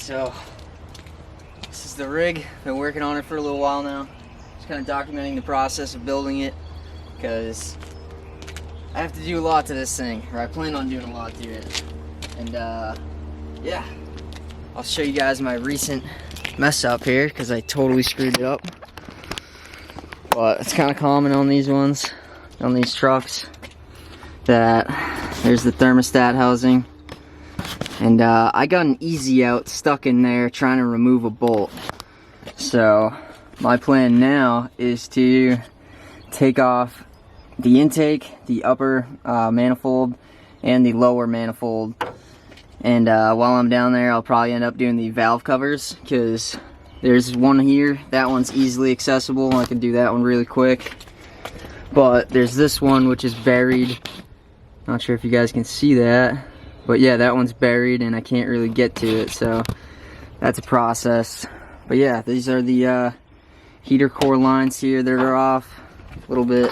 So this is the rig. Been working on it for a little while now. Just kind of documenting the process of building it, because I have to do a lot to this thing, or I plan on doing a lot to it. And yeah, I'll show you guys my recent mess up here, because I totally screwed it up. But it's kind of common on these ones, on these trucks, that there's the thermostat housing. And I got an easy out stuck in there trying to remove a bolt. So my plan now is to take off the intake, the upper manifold, and the lower manifold. And while I'm down there, I'll probably end up doing the valve covers, because there's one here. That one's easily accessible. I can do that one really quick. But there's this one which is buried. Not sure if you guys can see that. But yeah, that one's buried and I can't really get to it, so that's a process. But yeah, these are the heater core lines here that are off. A little bit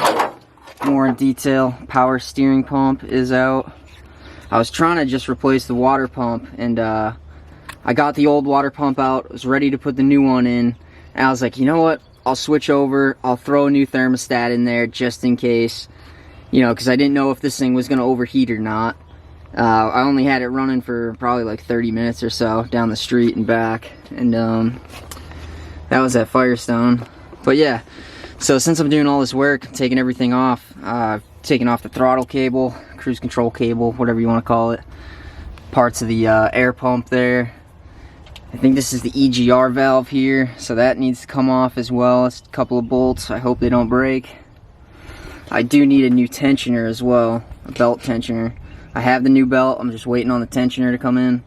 more in detail. Power steering pump is out. I was trying to just replace the water pump, and I got the old water pump out, was ready to put the new one in, and I was like, you know what, I'll switch over, I'll throw a new thermostat in there just in case, you know, because I didn't know if this thing was going to overheat or not. I only had it running for probably like 30 minutes or so down the street and back, and that was at Firestone. But yeah, so since I'm doing all this work, I'm taking everything off. I've taken off the throttle cable, cruise control cable, whatever you want to call it, parts of the air pump there. I think this is the EGR valve here, so that needs to come off as well. It's a couple of bolts. I hope they don't break. I do need a new tensioner as well, a belt tensioner. I have the new belt, I'm just waiting on the tensioner to come in.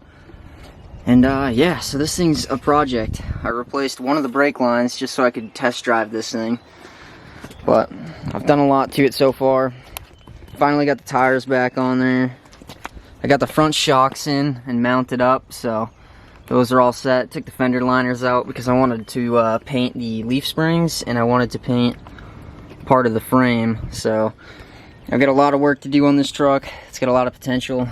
And yeah, so this thing's a project. I replaced one of the brake lines just so I could test drive this thing. But I've done a lot to it so far. Finally got the tires back on there. I got the front shocks in and mounted up, so those are all set. Took the fender liners out because I wanted to paint the leaf springs, and I wanted to paint part of the frame. So I've got a lot of work to do on this truck. It's got a lot of potential,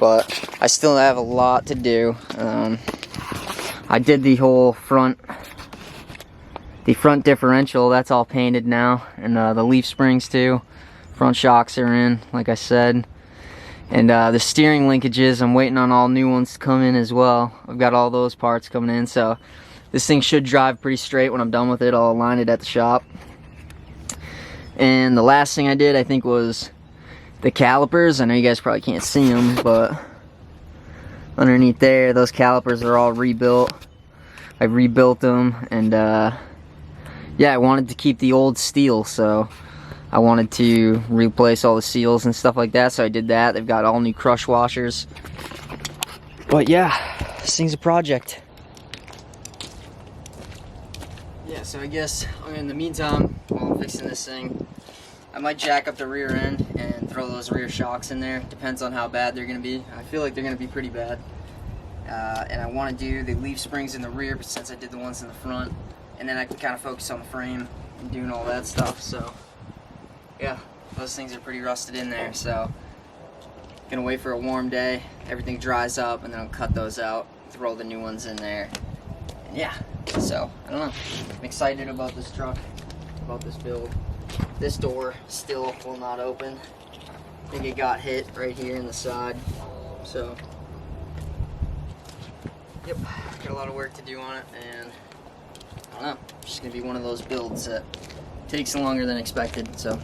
but I still have a lot to do. I did the whole front differential. That's all painted now, and the leaf springs too. Front shocks are in, like I said. And the steering linkages, I'm waiting on all new ones to come in as well. I've got all those parts coming in, so this thing should drive pretty straight when I'm done with it. I'll align it at the shop. And the last thing I did, I think, was the calipers. I know you guys probably can't see them, but underneath there, those calipers are all rebuilt. I rebuilt them, and yeah, I wanted to keep the old steel, so I wanted to replace all the seals and stuff like that, so I did that. They've got all new crush washers. But yeah, this thing's a project. Yeah, so I guess in the meantime, while I'm fixing this thing, I might jack up the rear end and throw those rear shocks in there. Depends on how bad they're going to be. I feel like they're going to be pretty bad. And I want to do the leaf springs in the rear, but since I did the ones in the front, and then I can kind of focus on the frame and doing all that stuff. So yeah, those things are pretty rusted in there, so gonna wait for a warm day, everything dries up, and then I'll cut those out, throw the new ones in there, and yeah, so I don't know, I'm excited about this truck, about this build. This door still will not open. I think it got hit right here in the side, so yep, got a lot of work to do on it, and I don't know, it's just gonna be one of those builds that takes longer than expected, so